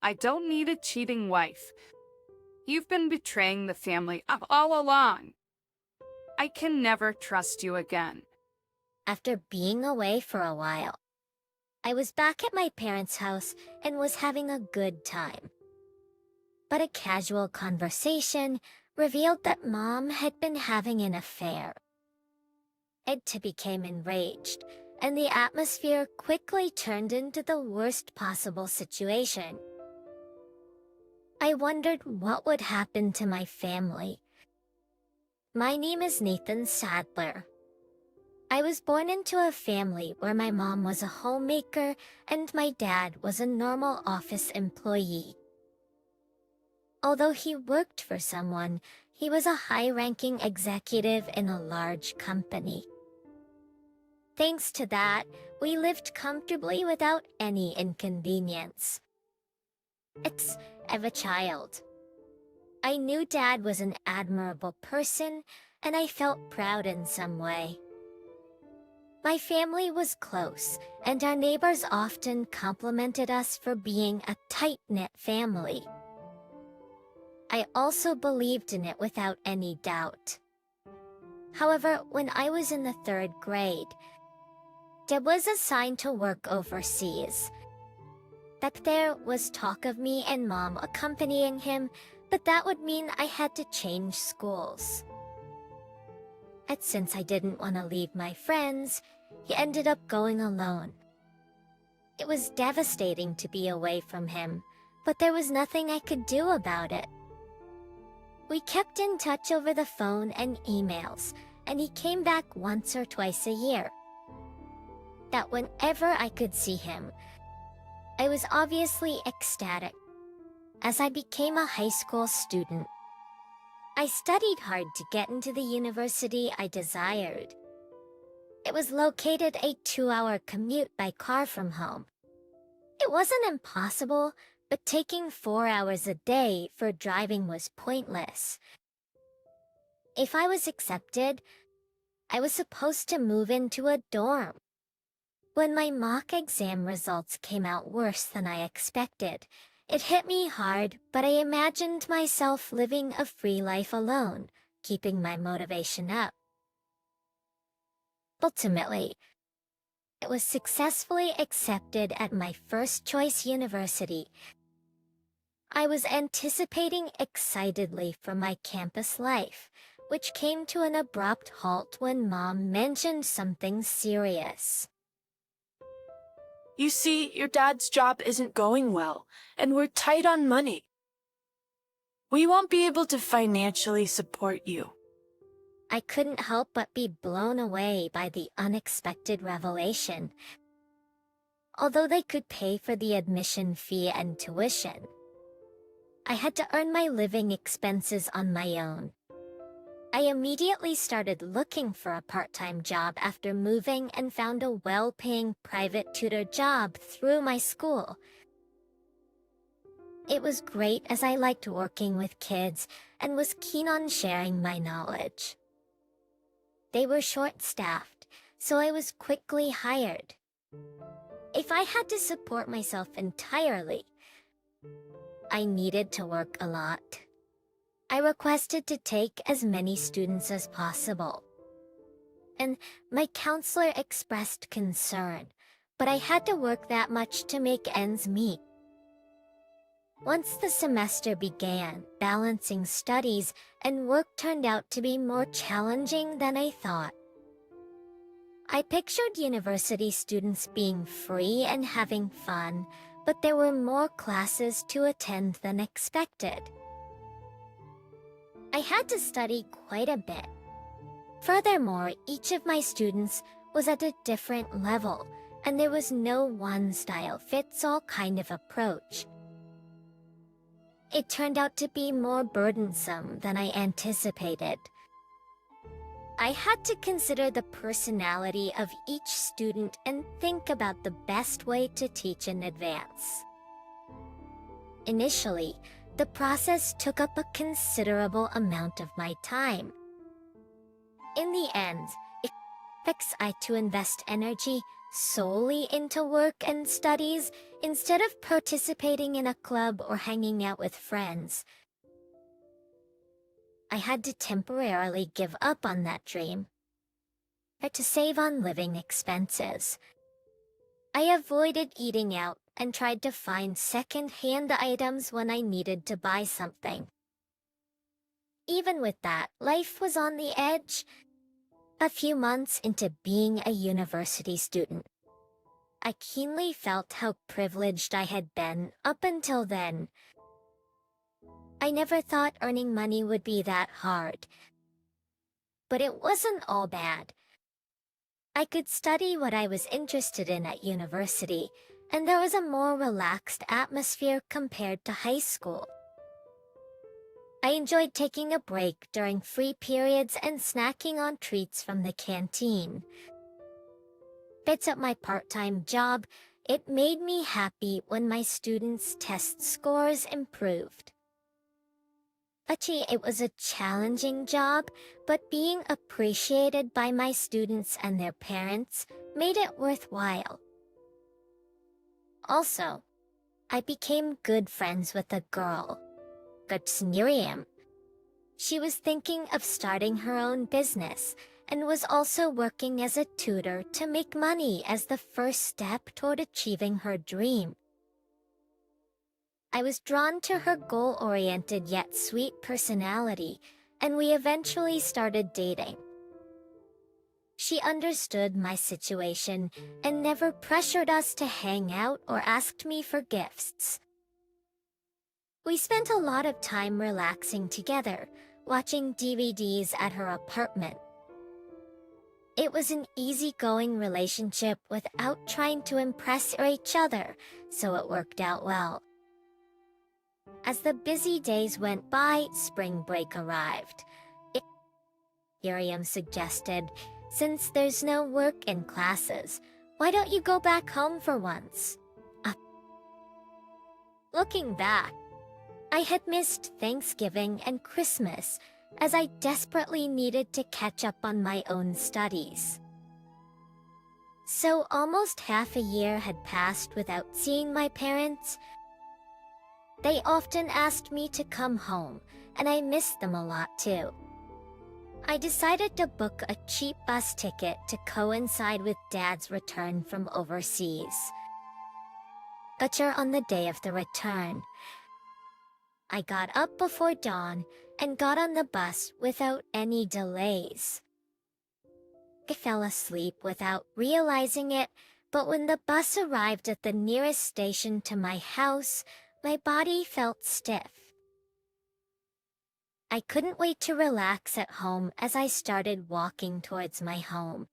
I don't need a cheating wife. You've been betraying the family all along. I can never trust you again. After being away for a while, I was back at my parents' house and was having a good time. But a casual conversation revealed that Mom had been having an affair. Ed became enraged, and the atmosphere quickly turned into the worst possible situation. I wondered what would happen to my family. My name is Nathan Sadler. I was born into a family where my mom was a homemaker and my dad was a normal office employee. Although he worked for someone, he was a high-ranking executive in a large company. Thanks to that, we lived comfortably without any inconvenience. As a child, I knew Dad was an admirable person, and I felt proud in some way. My family was close, and our neighbors often complimented us for being a tight-knit family. I also believed in it without any doubt. However, when I was in the 3rd grade, Dad was assigned to work overseas. There was talk of me and Mom accompanying him, but that would mean I had to change schools. And since I didn't want to leave my friends, he ended up going alone. It was devastating to be away from him, but there was nothing I could do about it. We kept in touch over the phone and emails, and he came back once or twice a year. That whenever I could see him, I was obviously ecstatic. As I became a high school student, I studied hard to get into the university I desired. It was located a 2-hour commute by car from home. It wasn't impossible, but taking 4 hours a day for driving was pointless. If I was accepted, I was supposed to move into a dorm. When my mock exam results came out worse than I expected, it hit me hard, but I imagined myself living a free life alone, keeping my motivation up. Ultimately, I was successfully accepted at my first choice university. I was anticipating excitedly for my campus life, which came to an abrupt halt when Mom mentioned something serious. You see, your dad's job isn't going well, and we're tight on money. We won't be able to financially support you. I couldn't help but be blown away by the unexpected revelation. Although they could pay for the admission fee and tuition, I had to earn my living expenses on my own. I immediately started looking for a part-time job after moving and found a well-paying private tutor job through my school. It was great as I liked working with kids and was keen on sharing my knowledge. They were short-staffed, so I was quickly hired. If I had to support myself entirely, I needed to work a lot. I requested to take as many students as possible. And my counselor expressed concern, but I had to work that much to make ends meet. Once the semester began, balancing studies and work turned out to be more challenging than I thought. I pictured university students being free and having fun, but there were more classes to attend than expected. I had to study quite a bit. Furthermore, each of my students was at a different level, and there was no one-style-fits-all kind of approach. It turned out to be more burdensome than I anticipated. I had to consider the personality of each student and think about the best way to teach in advance. Initially, the process took up a considerable amount of my time. In the end, I to invest energy solely into work and studies instead of participating in a club or hanging out with friends. I had to temporarily give up on that dream, but to save on living expenses. I avoided eating out and tried to find second-hand items when I needed to buy something. Even with that, life was on the edge. A few months into being a university student, I keenly felt how privileged I had been up until then. I never thought earning money would be that hard. But it wasn't all bad. I could study what I was interested in at university, and there was a more relaxed atmosphere compared to high school. I enjoyed taking a break during free periods and snacking on treats from the canteen. Bits at my part-time job, it made me happy when my students' test scores improved. Actually, it was a challenging job, but being appreciated by my students and their parents made it worthwhile. Also, I became good friends with a girl, Miriam. She was thinking of starting her own business and was also working as a tutor to make money as the first step toward achieving her dream. I was drawn to her goal-oriented yet sweet personality, and we eventually started dating. She understood my situation and never pressured us to hang out or asked me for gifts. We spent a lot of time relaxing together, watching DVDs at her apartment. It was an easygoing relationship without trying to impress each other, so it worked out well. As the busy days went by, spring break arrived. Miriam suggested, "Since there's no work in classes, why don't you go back home for once?" Looking back, I had missed Thanksgiving and Christmas as I desperately needed to catch up on my own studies. So almost half a year had passed without seeing my parents. They often asked me to come home, and I missed them a lot too. I decided to book a cheap bus ticket to coincide with Dad's return from overseas. But on the day of the return, I got up before dawn and got on the bus without any delays. I fell asleep without realizing it, but when the bus arrived at the nearest station to my house, my body felt stiff. I couldn't wait to relax at home as I started walking towards my home.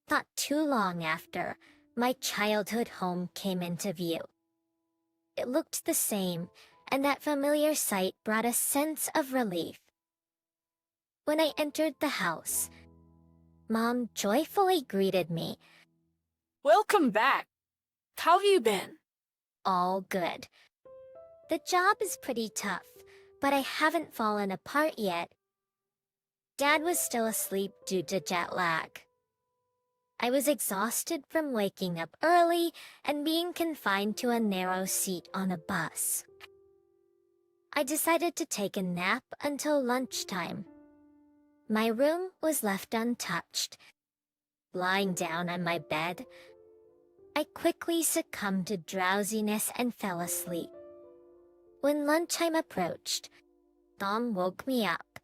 Not too long after, my childhood home came into view. It looked the same, and that familiar sight brought a sense of relief. When I entered the house, Mom joyfully greeted me. Welcome back. How have you been? All good. The job is pretty tough, but I haven't fallen apart yet. Dad was still asleep due to jet lag. I was exhausted from waking up early and being confined to a narrow seat on a bus. I decided to take a nap until lunchtime. My room was left untouched. Lying down on my bed, I quickly succumbed to drowsiness and fell asleep. When lunchtime approached, Mom woke me up.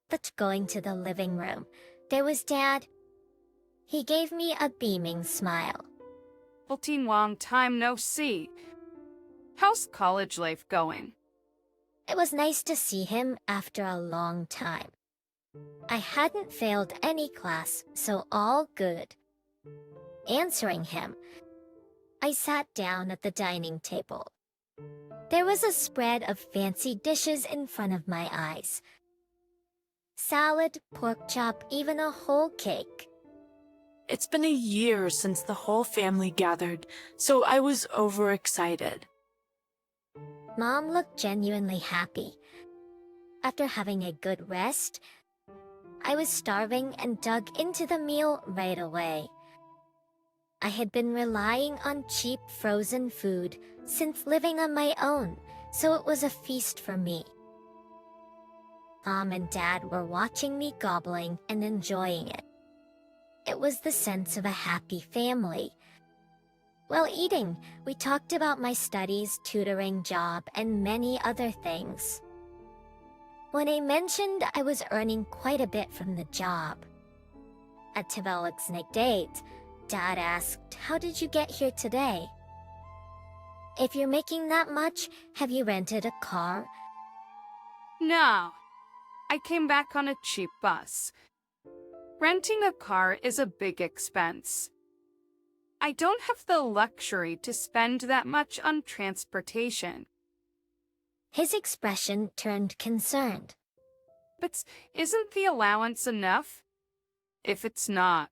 But going to the living room, there was Dad. He gave me a beaming smile. Long time no see. How's college life going? It was nice to see him after a long time. I hadn't failed any class, so all good. Answering him, I sat down at the dining table. There was a spread of fancy dishes in front of my eyes. Salad, pork chop, even a whole cake. It's been a year since the whole family gathered, so I was overexcited. Mom looked genuinely happy. After having a good rest, I was starving and dug into the meal right away. I had been relying on cheap frozen food since living on my own, so it was a feast for me. Mom and Dad were watching me gobbling and enjoying it. It was the sense of a happy family. While eating, we talked about my studies, tutoring job, and many other things. When I mentioned I was earning quite a bit from the job. At tillväxtens date, Dad asked, "How did you get here today? If you're making that much, have you rented a car?" No, I came back on a cheap bus. Renting a car is a big expense. I don't have the luxury to spend that much on transportation. His expression turned concerned. But isn't the allowance enough? If it's not,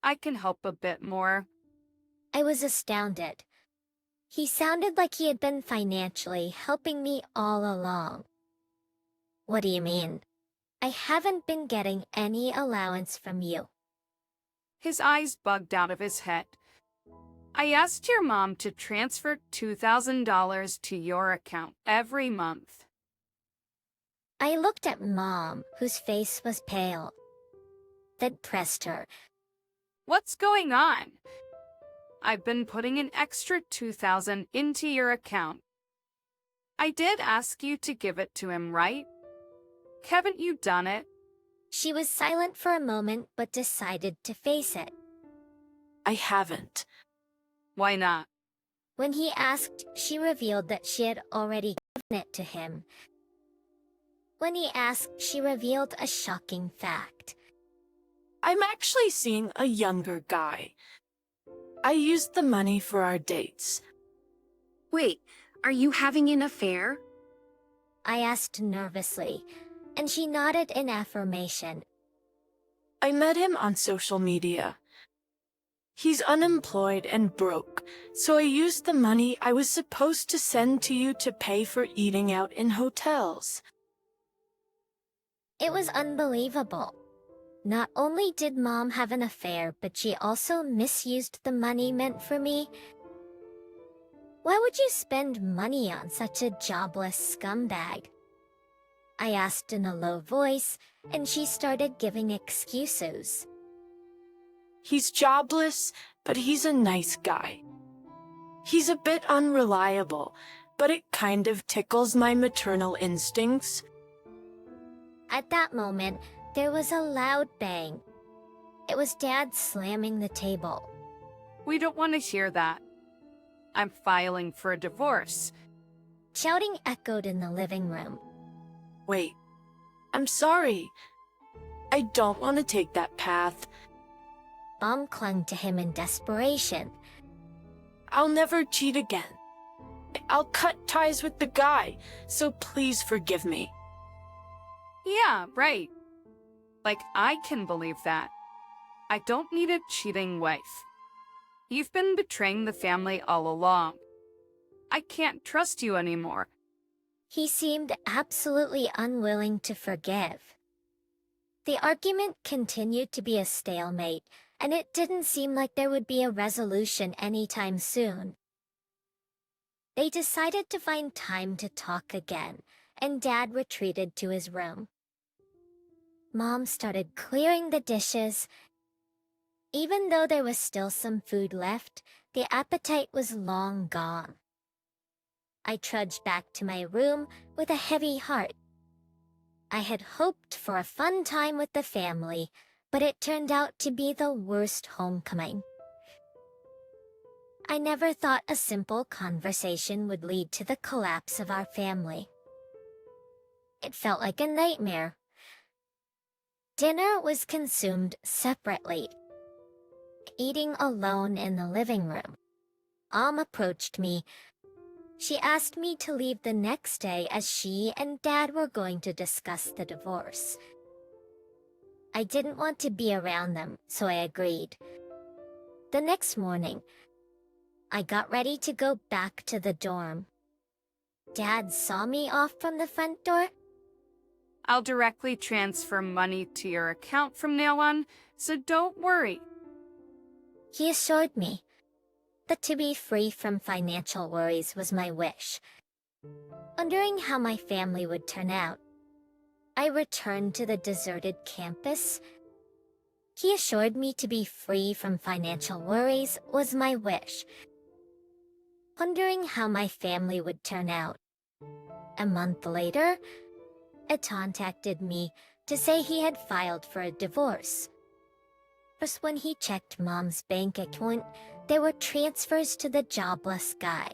I can help a bit more. I was astounded. He sounded like he had been financially helping me all along. What do you mean? I haven't been getting any allowance from you. His eyes bugged out of his head. I asked your mom to transfer $2,000 to your account every month. I looked at Mom, whose face was pale, then pressed her. What's going on? I've been putting an extra $2,000 into your account. I did ask you to give it to him, right? Haven't you done it? She was silent for a moment but decided to face it. I haven't. Why not? When he asked, she revealed that she had already given it to him. When he asked, she revealed a shocking fact. I'm actually seeing a younger guy. I used the money for our dates. Wait, are you having an affair? I asked nervously, and she nodded in affirmation. I met him on social media. He's unemployed and broke, so I used the money I was supposed to send to you to pay for eating out in hotels. It was unbelievable. Not only did Mom have an affair, but she also misused the money meant for me. Why would you spend money on such a jobless scumbag? I asked in a low voice, and she started giving excuses. He's jobless, but he's a nice guy. He's a bit unreliable, but it kind of tickles my maternal instincts. At that moment, there was a loud bang. It was Dad slamming the table. We don't want to hear that. I'm filing for a divorce. Shouting echoed in the living room. Wait, I'm sorry. I don't want to take that path. Mom clung to him in desperation. I'll never cheat again. I'll cut ties with the guy, so please forgive me. Yeah, right. Like, I can believe that. I don't need a cheating wife. You've been betraying the family all along. I can't trust you anymore. He seemed absolutely unwilling to forgive. The argument continued to be a stalemate, and it didn't seem like there would be a resolution anytime soon. They decided to find time to talk again, and Dad retreated to his room. Mom started clearing the dishes. Even though there was still some food left, the appetite was long gone. I trudged back to my room with a heavy heart. I had hoped for a fun time with the family, but it turned out to be the worst homecoming. I never thought a simple conversation would lead to the collapse of our family. It felt like a nightmare. Dinner was consumed separately. Eating alone in the living room, Mom approached me. She asked me to leave the next day as she and Dad were going to discuss the divorce. I didn't want to be around them, so I agreed. The next morning, I got ready to go back to the dorm. Dad saw me off from the front door. I'll directly transfer money to your account from now on, so don't worry. He assured me that to be free from financial worries was my wish. Wondering how my family would turn out, I returned to the deserted campus. He assured me to be free from financial worries was my wish. Wondering how my family would turn out. A month later, it contacted me to say he had filed for a divorce. Just when he checked Mom's bank account, there were transfers to the jobless guy.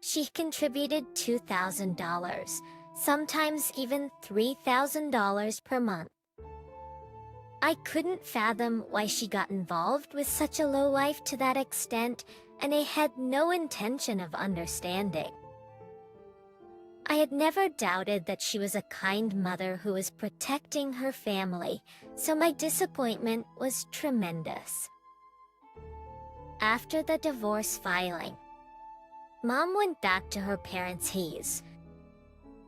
She contributed $2,000, sometimes even $3,000 per month. I couldn't fathom why she got involved with such a lowlife to that extent, and I had no intention of understanding. I had never doubted that she was a kind mother who was protecting her family, so my disappointment was tremendous. After the divorce filing, Mom went back to her parents' Hayes.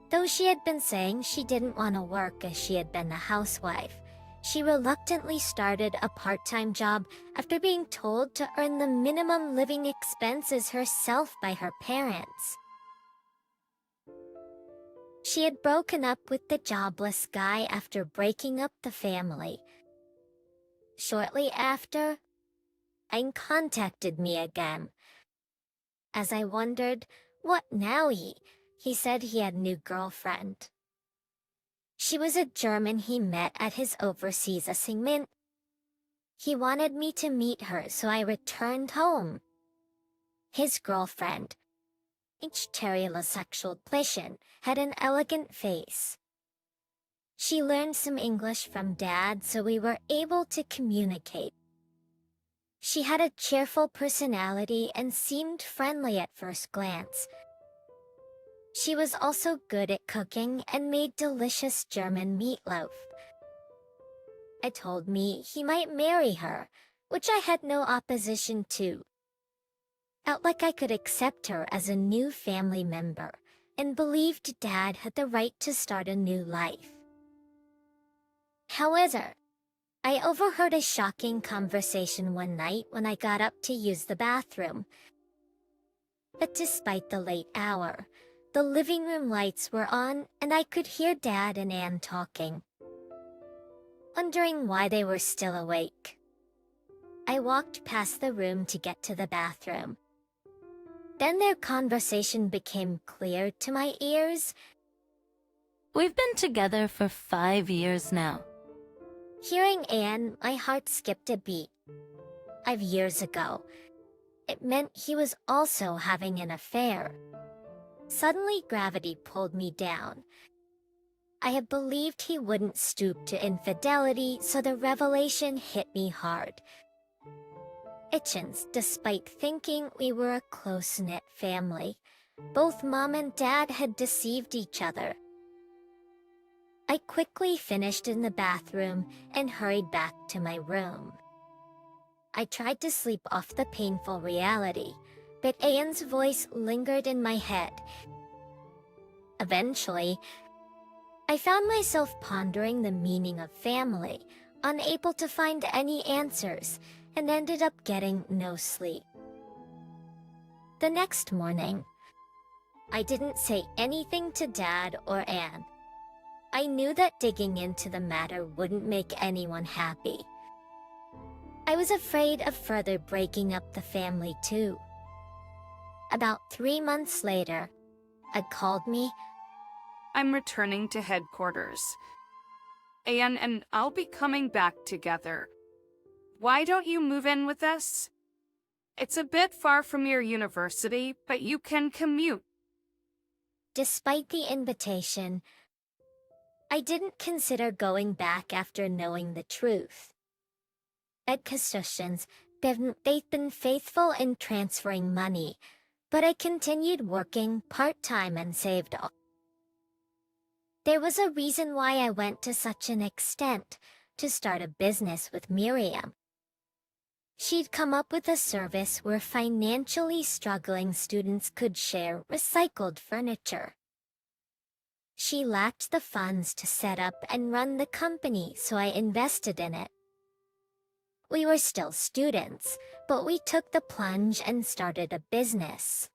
Though she had been saying she didn't want to work as she had been a housewife, she reluctantly started a part-time job after being told to earn the minimum living expenses herself by her parents. She had broken up with the jobless guy after breaking up the family. Shortly after, Aang contacted me again. As I wondered, what now he said he had a new girlfriend. She was a German he met at his overseas assignment. He wanted me to meet her, so I returned home. His girlfriend, each stereosexual patient, had an elegant face. She learned some English from Dad, so we were able to communicate. She had a cheerful personality and seemed friendly at first glance. She was also good at cooking and made delicious German meatloaf. I told me he might marry her, which I had no opposition to. Felt like I could accept her as a new family member, and believed Dad had the right to start a new life. However, I overheard a shocking conversation one night when I got up to use the bathroom. But despite the late hour, the living room lights were on and I could hear Dad and Anne talking. Wondering why they were still awake, I walked past the room to get to the bathroom. Then their conversation became clear to my ears. We've been together for 5 years now. Hearing Anne, my heart skipped a beat. 5 years ago, it meant he was also having an affair. Suddenly gravity pulled me down. I had believed he wouldn't stoop to infidelity, so the revelation hit me hard. Itchins, despite thinking we were a close-knit family, both Mom and Dad had deceived each other. I quickly finished in the bathroom and hurried back to my room. I tried to sleep off the painful reality, but Anne's voice lingered in my head. Eventually, I found myself pondering the meaning of family, unable to find any answers, and ended up getting no sleep. The next morning, I didn't say anything to Dad or Anne. I knew that digging into the matter wouldn't make anyone happy. I was afraid of further breaking up the family too. About 3 months later, Ed called me. I'm returning to headquarters. Anne and I'll be coming back together. Why don't you move in with us? It's a bit far from your university, but you can commute. Despite the invitation, I didn't consider going back after knowing the truth. At Custodians, they've been faithful in transferring money, but I continued working part-time and saved all. There was a reason why I went to such an extent to start a business with Miriam. She'd come up with a service where financially struggling students could share recycled furniture. She lacked the funds to set up and run the company, so I invested in it. We were still students, but we took the plunge and started a business.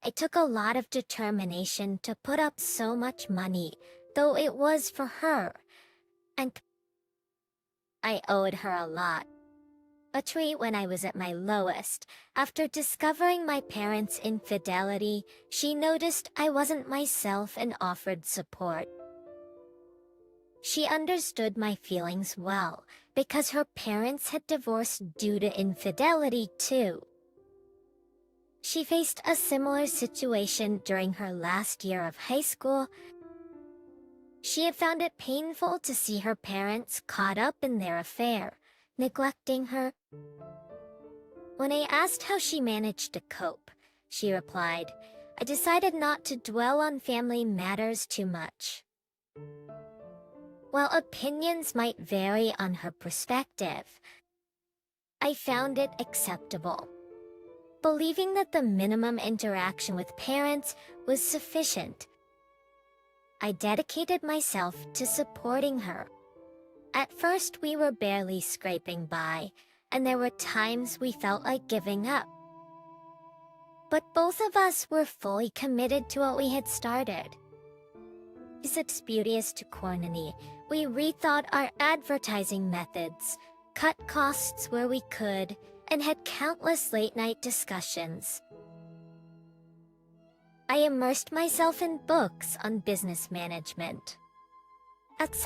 It took a lot of determination to put up so much money, though it was for her, and I owed her a lot. A treat when I was at my lowest. After discovering my parents' infidelity, she noticed I wasn't myself and offered support. She understood my feelings well, because her parents had divorced due to infidelity too. She faced a similar situation during her last year of high school. She had found it painful to see her parents caught up in their affair, neglecting her. When I asked how she managed to cope, she replied, "I decided not to dwell on family matters too much." While opinions might vary on her perspective, I found it acceptable, believing that the minimum interaction with parents was sufficient. I dedicated myself to supporting her. At first, we were barely scraping by, and there were times we felt like giving up. But both of us were fully committed to what we had started. It's beauteous to Cornany. We rethought our advertising methods, cut costs where we could, and had countless late-night discussions. I immersed myself in books on business management.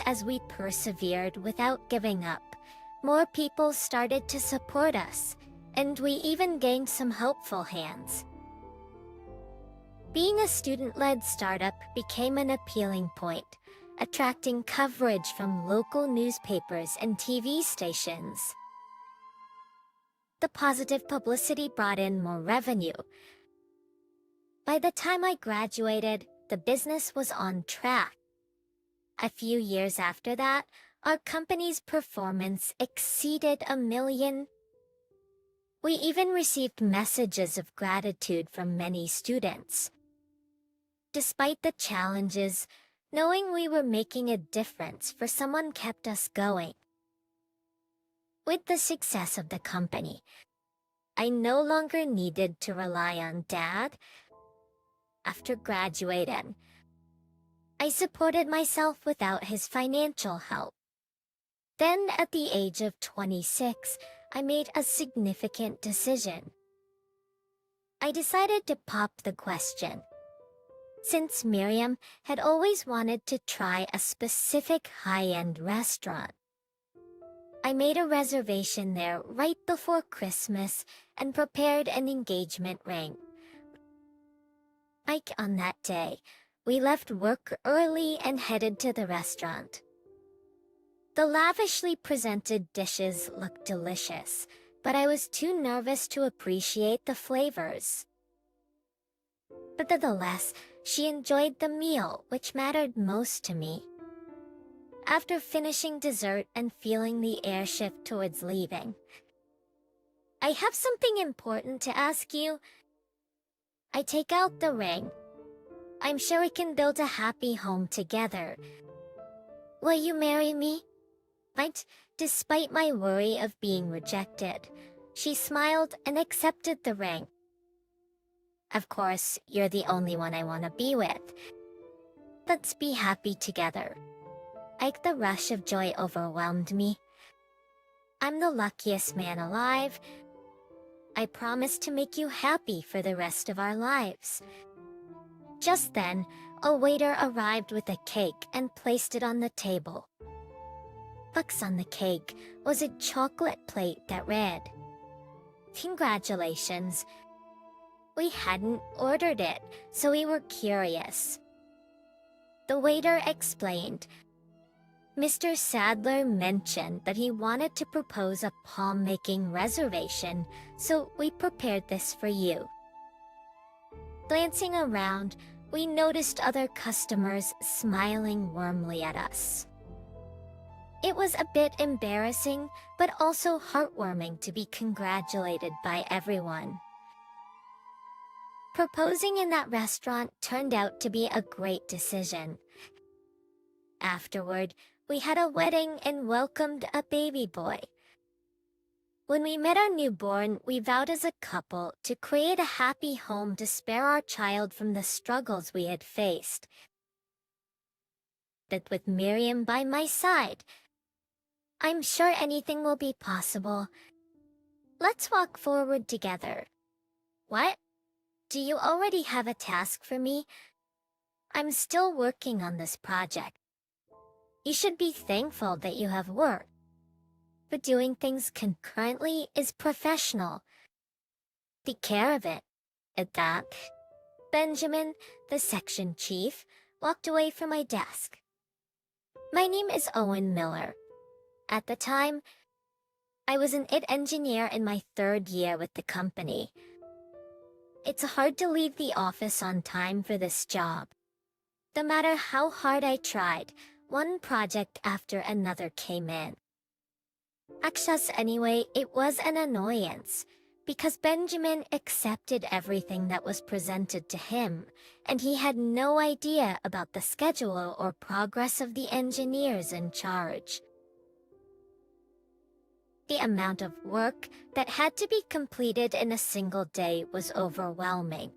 As we persevered without giving up, more people started to support us, and we even gained some hopeful hands. Being a student-led startup became an appealing point, attracting coverage from local newspapers and TV stations. The positive publicity brought in more revenue. By the time I graduated, the business was on track. A few years after that, our company's performance exceeded $1 million. We even received messages of gratitude from many students. Despite the challenges, knowing we were making a difference for someone kept us going. With the success of the company, I no longer needed to rely on Dad. After graduating, I supported myself without his financial help. Then, at the age of 26, I made a significant decision. I decided to pop the question. Since Miriam had always wanted to try a specific high-end restaurant, I made a reservation there right before Christmas and prepared an engagement ring. On that day, we left work early and headed to the restaurant. The lavishly presented dishes looked delicious, but I was too nervous to appreciate the flavors. But nonetheless, she enjoyed the meal, which mattered most to me. After finishing dessert and feeling the air shift towards leaving, "I have something important to ask you." I take out the ring. "I'm sure we can build a happy home together. Will you marry me?" Despite my worry of being rejected, she smiled and accepted the ring. "Of course, you're the only one I want to be with. Let's be happy together." The rush of joy overwhelmed me. "I'm the luckiest man alive. I promise to make you happy for the rest of our lives." Just then, a waiter arrived with a cake and placed it on the table. On the cake was a chocolate plate that read, "Congratulations." We hadn't ordered it, so we were curious. The waiter explained, "Mr. Sadler mentioned that he wanted to propose a palm-making reservation, so we prepared this for you." Glancing around, we noticed other customers smiling warmly at us. It was a bit embarrassing, but also heartwarming to be congratulated by everyone. Proposing in that restaurant turned out to be a great decision. Afterward, we had a wedding and welcomed a baby boy. When we met our newborn, we vowed as a couple to create a happy home to spare our child from the struggles we had faced. But with Miriam by my side, I'm sure anything will be possible. Let's walk forward together. What? Do you already have a task for me? I'm still working on this project. You should be thankful that you have work. But doing things concurrently is professional. Take care of it. At that, Benjamin, the section chief, walked away from my desk. My name is Owen Miller. At the time, I was an IT engineer in my 3rd year with the company. It's hard to leave the office on time for this job. No matter how hard I tried, one project after another came in. Access anyway, it was an annoyance, because Benjamin accepted everything that was presented to him, and he had no idea about the schedule or progress of the engineers in charge. The amount of work that had to be completed in a single day was overwhelming.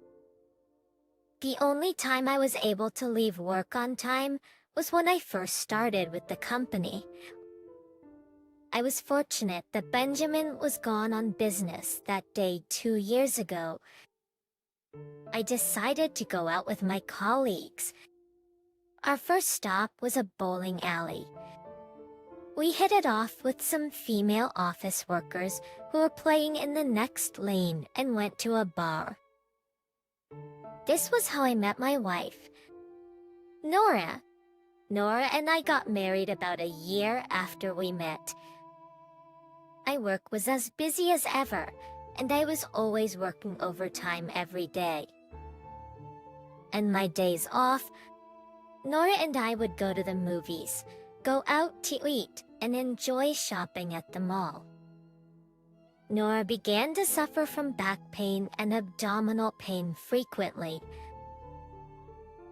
The only time I was able to leave work on time was when I first started with the company. I was fortunate that Benjamin was gone on business that day 2 years ago. I decided to go out with my colleagues. Our first stop was a bowling alley. We hit it off with some female office workers who were playing in the next lane and went to a bar. This was how I met my wife, Nora. Nora and I got married about a year after we met. My work was as busy as ever, and I was always working overtime every day. And my days off, Nora and I would go to the movies, go out to eat, and enjoy shopping at the mall. Nora began to suffer from back pain and abdominal pain frequently.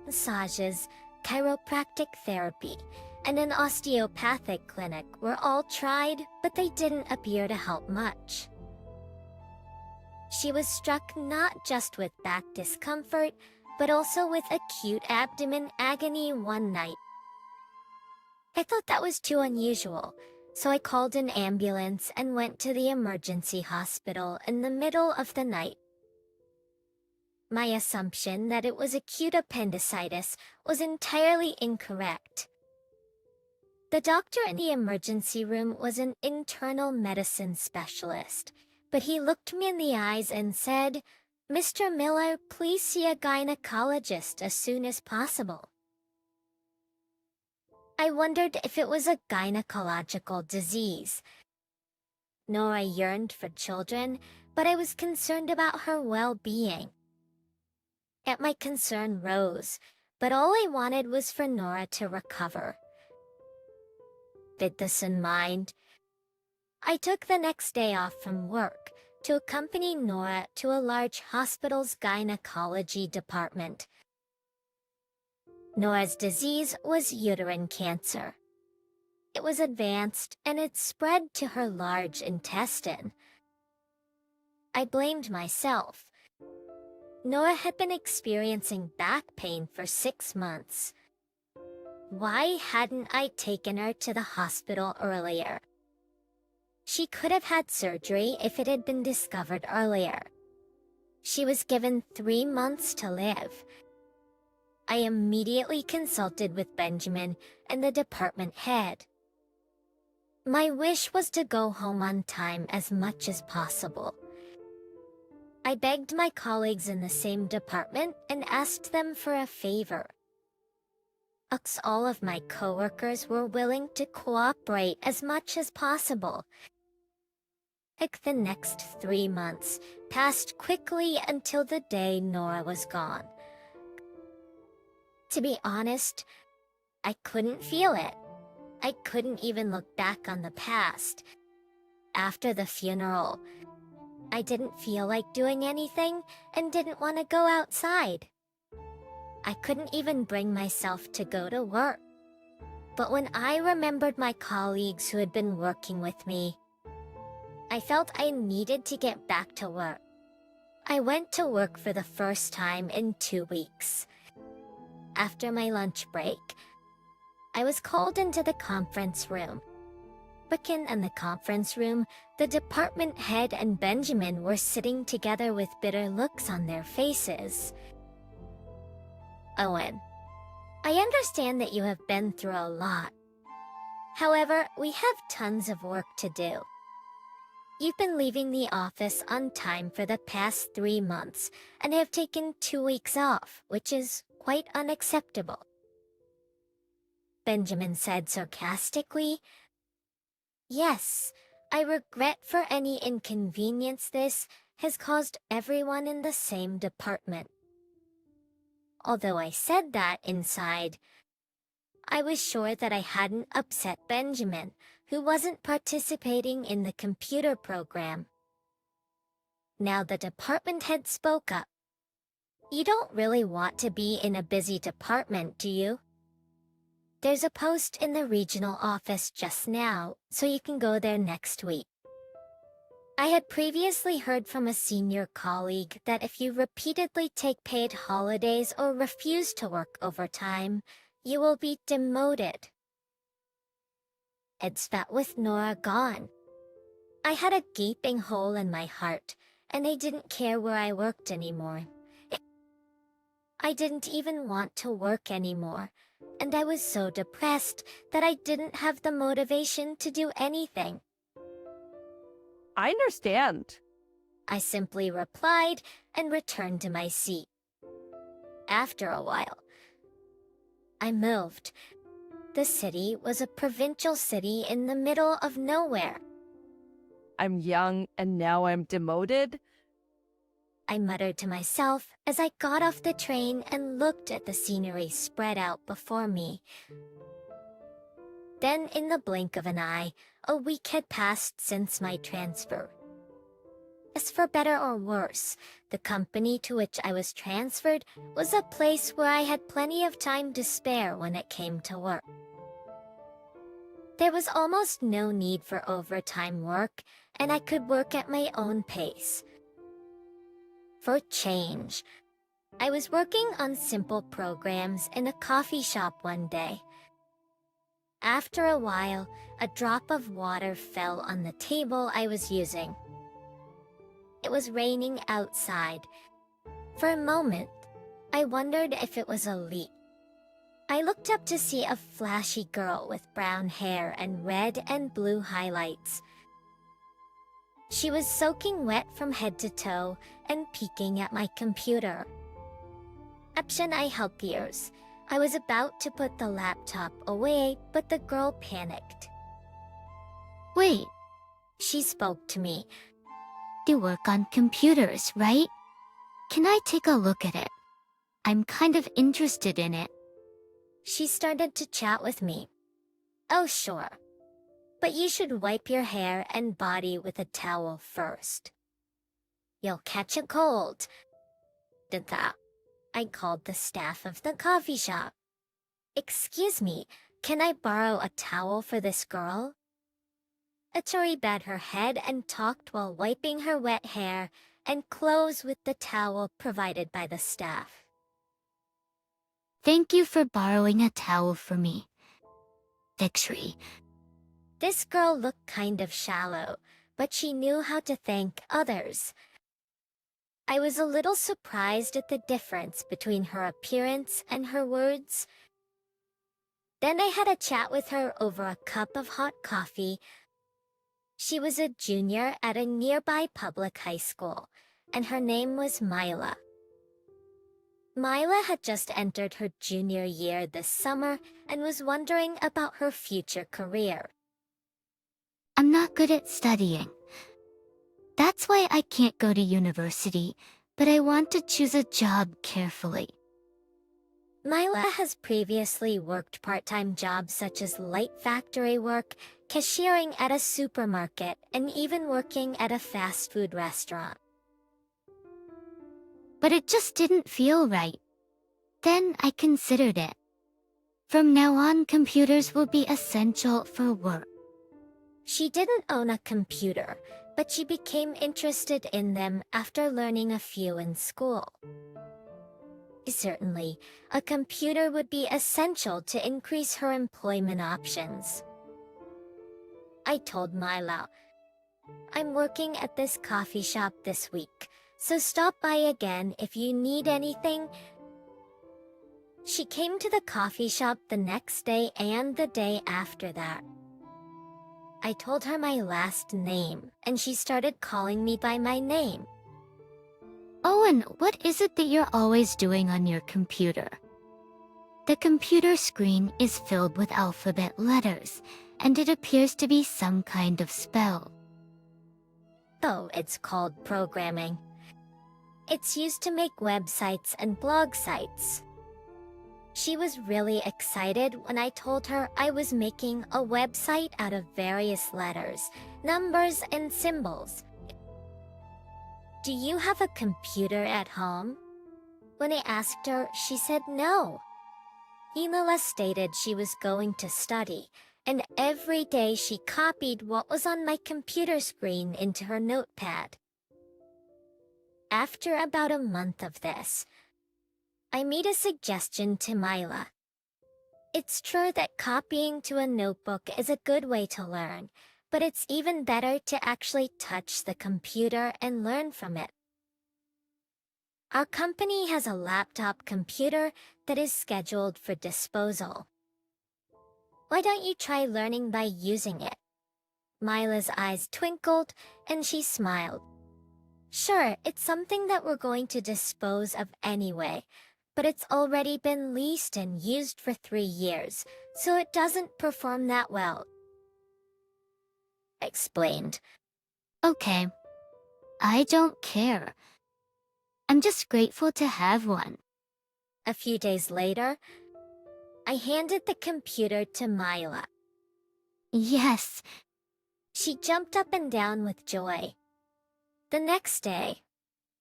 Massages, chiropractic therapy, and an osteopathic clinic were all tried, but they didn't appear to help much. She was struck not just with back discomfort, but also with acute abdomen agony one night. I thought that was too unusual, so I called an ambulance and went to the emergency hospital in the middle of the night. My assumption that it was acute appendicitis was entirely incorrect. The doctor in the emergency room was an internal medicine specialist, but he looked me in the eyes and said, "Mr. Miller, please see a gynecologist as soon as possible." I wondered if it was a gynecological disease. Nora yearned for children, but I was concerned about her well-being. Yet my concern rose, but all I wanted was for Nora to recover. With this in mind, I took the next day off from work to accompany Nora to a large hospital's gynecology department. Nora's disease was uterine cancer. It was advanced and it spread to her large intestine. I blamed myself. Nora had been experiencing back pain for 6 months. Why hadn't I taken her to the hospital earlier? She could have had surgery if it had been discovered earlier. She was given 3 months to live. I immediately consulted with Benjamin and the department head. My wish was to go home on time as much as possible. I begged my colleagues in the same department and asked them for a favor. All of my coworkers were willing to cooperate as much as possible. The next 3 months passed quickly until the day Nora was gone. To be honest, I couldn't feel it. I couldn't even look back on the past. After the funeral, I didn't feel like doing anything and didn't want to go outside. I couldn't even bring myself to go to work. But when I remembered my colleagues who had been working with me, I felt I needed to get back to work. I went to work for the first time in 2 weeks. After my lunch break, I was called into the conference room. Ricken and the conference room, the department head and Benjamin were sitting together with bitter looks on their faces. Owen, I understand that you have been through a lot. However, we have tons of work to do. You've been leaving the office on time for the past 3 months and have taken 2 weeks off, which is quite unacceptable. Benjamin said sarcastically, "Yes, I regret for any inconvenience this has caused everyone in the same department." Although I said that inside, I was sure that I hadn't upset Benjamin, who wasn't participating in the computer program. Now the department head spoke up. "You don't really want to be in a busy department, do you? There's a post in the regional office just now, so you can go there next week." I had previously heard from a senior colleague that if you repeatedly take paid holidays or refuse to work overtime, you will be demoted. It spat with Nora gone. I had a gaping hole in my heart, and I didn't care where I worked anymore. I didn't even want to work anymore, and I was so depressed that I didn't have the motivation to do anything. I understand. I simply replied and returned to my seat. After a while, I moved. The city was a provincial city in the middle of nowhere. I'm young and now I'm demoted. I muttered to myself as I got off the train and looked at the scenery spread out before me. Then, in the blink of an eye, a week had passed since my transfer. As for better or worse, the company to which I was transferred was a place where I had plenty of time to spare when it came to work. There was almost no need for overtime work, and I could work at my own pace. For change, I was working on simple programs in a coffee shop one day. After a while, a drop of water fell on the table I was using. It was raining outside. For a moment, I wondered if it was a leak. I looked up to see a flashy girl with brown hair and red and blue highlights. She was soaking wet from head to toe and peeking at my computer. Option I help ears. I was about to put the laptop away, but the girl panicked. Wait, She spoke to me. you work on computers, right? Can I take a look at it? I'm kind of interested in it. She started to chat with me. "Oh, sure. But you should wipe your hair and body with a towel first. You'll catch a cold." Did that. I called the staff of the coffee shop. "Excuse me, can I borrow a towel for this girl?" Atori bowed her head and talked while wiping her wet hair and clothes with the towel provided by the staff. Thank you for borrowing a towel for me. Victory. This girl looked kind of shallow, but she knew how to thank others. I was a little surprised at the difference between her appearance and her words. Then I had a chat with her over a cup of hot coffee. She was a junior at a nearby public high school, and her name was Mila. Mila had just entered her junior year this summer and was wondering about her future career. I'm not good at studying. That's why I can't go to university, but I want to choose a job carefully. Mila has previously worked part-time jobs such as light factory work, cashiering at a supermarket, and even working at a fast food restaurant. But it just didn't feel right. Then I considered it. From now on, computers will be essential for work. She didn't own a computer, but she became interested in them after learning a few in school. Certainly, a computer would be essential to increase her employment options. I told Mila, "I'm working at this coffee shop this week, so stop by again if you need anything." She came to the coffee shop the next day and the day after that. I told her my last name, and she started calling me by my name. Owen, what is it that you're always doing on your computer? The computer screen is filled with alphabet letters, and it appears to be some kind of spell. Oh, it's called programming. It's used to make websites and blog sites. She was really excited when I told her I was making a website out of various letters, numbers, and symbols. "Do you have a computer at home?" When I asked her, she said no. Mila stated she was going to study, and every day she copied what was on my computer screen into her notepad. After about a month of this, I made a suggestion to Mila. It's true that copying to a notebook is a good way to learn, but it's even better to actually touch the computer and learn from it. Our company has a laptop computer that is scheduled for disposal. Why don't you try learning by using it? Mila's eyes twinkled and she smiled. Sure, it's something that we're going to dispose of anyway, but it's already been leased and used for 3 years, so it doesn't perform that well. Explained. Okay. I don't care. I'm just grateful to have one. A few days later, I handed the computer to Mila. Yes. She jumped up and down with joy. The next day,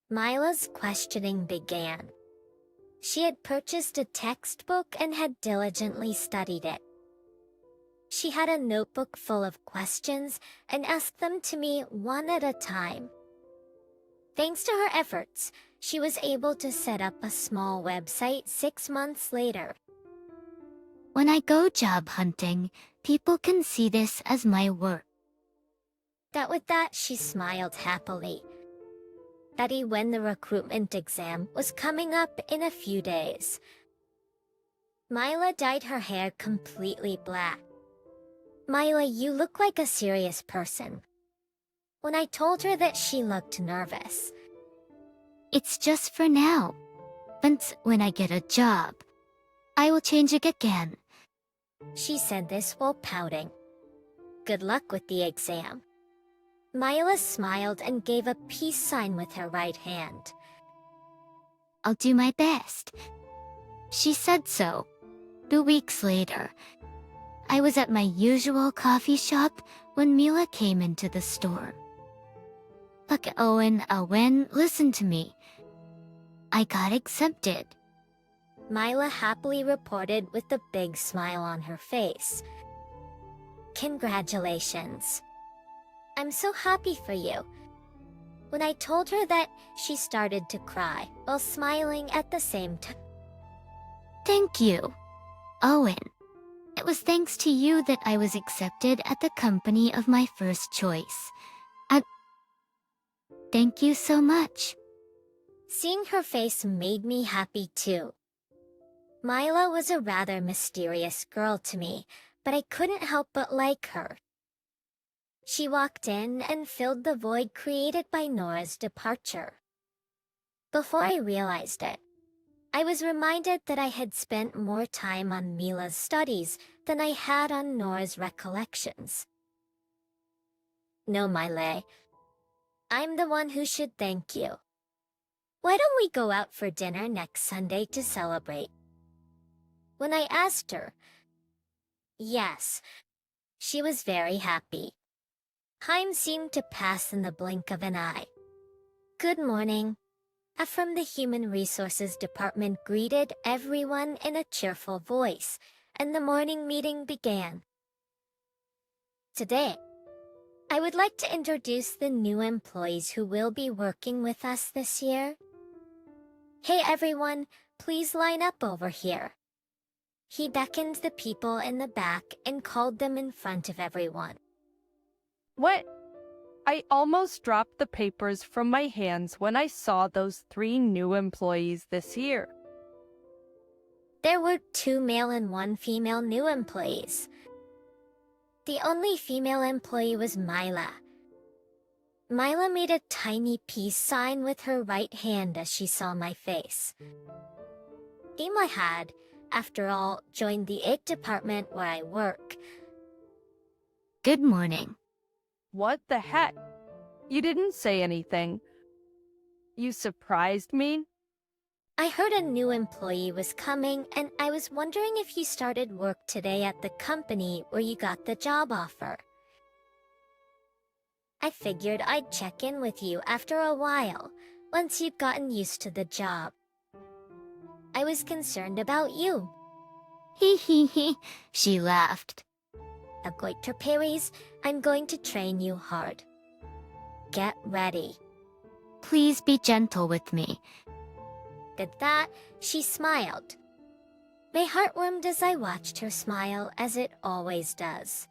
Mila's questioning began. She had purchased a textbook and had diligently studied it. She had a notebook full of questions and asked them to me one at a time. Thanks to her efforts, she was able to set up a small website 6 months later. When I go job hunting, people can see this as my work. With that, she smiled happily. When the recruitment exam was coming up in a few days, Mila dyed her hair completely black. "Mila, you look like a serious person." When I told her that, she looked nervous. It's just for now. But when I get a job, I will change it again. She said this while pouting. "Good luck with the exam." Mila smiled and gave a peace sign with her right hand. I'll do my best. She said so. 2 weeks later, I was at my usual coffee shop when Mila came into the store. Look, Owen, listen to me. I got accepted. Mila happily reported with a big smile on her face. "Congratulations. I'm so happy for you." When I told her that, she started to cry while smiling at the same time. Thank you, Owen. It was thanks to you that I was accepted at the company of my first choice. Thank you so much. Seeing her face made me happy too. Mila was a rather mysterious girl to me, but I couldn't help but like her. She walked in and filled the void created by Nora's departure. Before I realized it, I was reminded that I had spent more time on Mila's studies than I had on Nora's recollections. No, Mila, I'm the one who should thank you. Why don't we go out for dinner next Sunday to celebrate? when I asked her. Yes, she was very happy. Time seemed to pass in the blink of an eye. Good morning. From the Human Resources Department greeted everyone in a cheerful voice, and the morning meeting began. Today, I would like to introduce the new employees who will be working with us this year. Hey everyone, please line up over here. He beckoned the people in the back and called them in front of everyone. What? I almost dropped the papers from my hands when I saw those 3 new employees this year. There were 2 male and 1 female new employees. The only female employee was Mila. Mila made a tiny peace sign with her right hand as she saw my face. Ima had, after all, joined the egg department where I work. Good morning. What the heck? You didn't say anything. You surprised me? I heard a new employee was coming, and I was wondering if you started work today at the company where you got the job offer. I figured I'd check in with you after a while, once you'd gotten used to the job. I was concerned about you. Hee hee hee, she laughed. Agoiterperis, I'm going to train you hard. Get ready. Please be gentle with me. At that, she smiled. My heart warmed as I watched her smile, as it always does.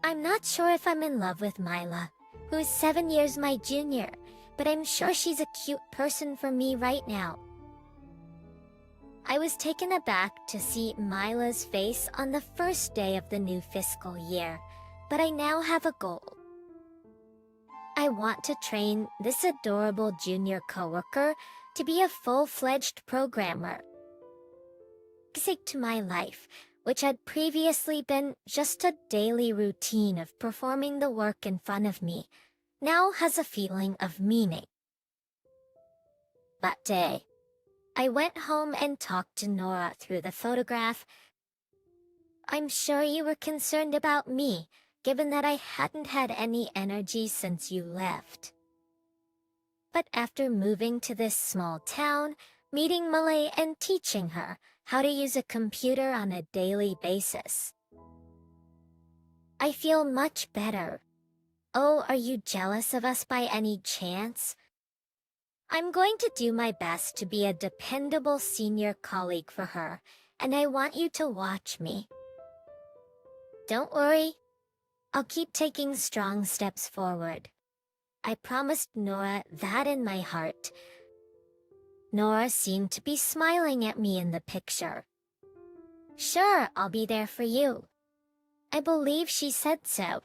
I'm not sure if I'm in love with Mila, who is 7 years my junior, but I'm sure she's a cute person for me right now. I was taken aback to see Mila's face on the first day of the new fiscal year, but I now have a goal. I want to train this adorable junior coworker to be a full-fledged programmer. Basic to my life, which had previously been just a daily routine of performing the work in front of me, now has a feeling of meaning. That day, I went home and talked to Nora through the photograph. I'm sure you were concerned about me, given that I hadn't had any energy since you left. But after moving to this small town, meeting Malay and teaching her how to use a computer on a daily basis, I feel much better. Oh, are you jealous of us by any chance? I'm going to do my best to be a dependable senior colleague for her, and I want you to watch me. Don't worry. I'll keep taking strong steps forward. I promised Nora that in my heart. Nora seemed to be smiling at me in the picture. Sure, I'll be there for you. I believe she said so.